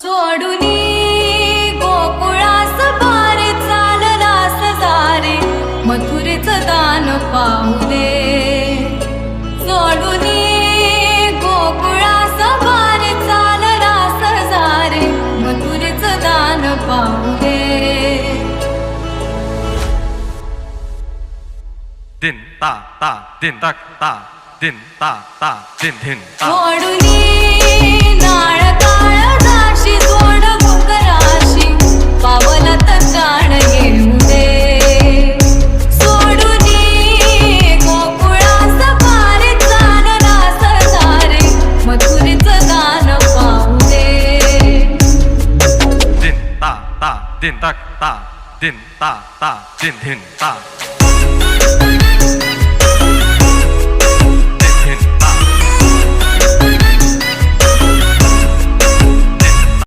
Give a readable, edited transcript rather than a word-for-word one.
सोडूनी गोकुळास बारे चाललास सारे मथुरेचं दान पाहू दे. सोडूनी गोकुळास बारे चाललास सारे मथुरेचं दान पाहू दे. दिन ता ता दिन तक ता दिन ता ता दिन दिन ता. सोडूनी नाळ काळ दाशी जोड भुकराशी पावलात प्राण घेऊ दे. सोडूनी गोकुळास बारे चाललास सारे मथुरेचं दान पाहू दे. दिन ता ता दिन तक ता दिन ता ता दिन दिन ता.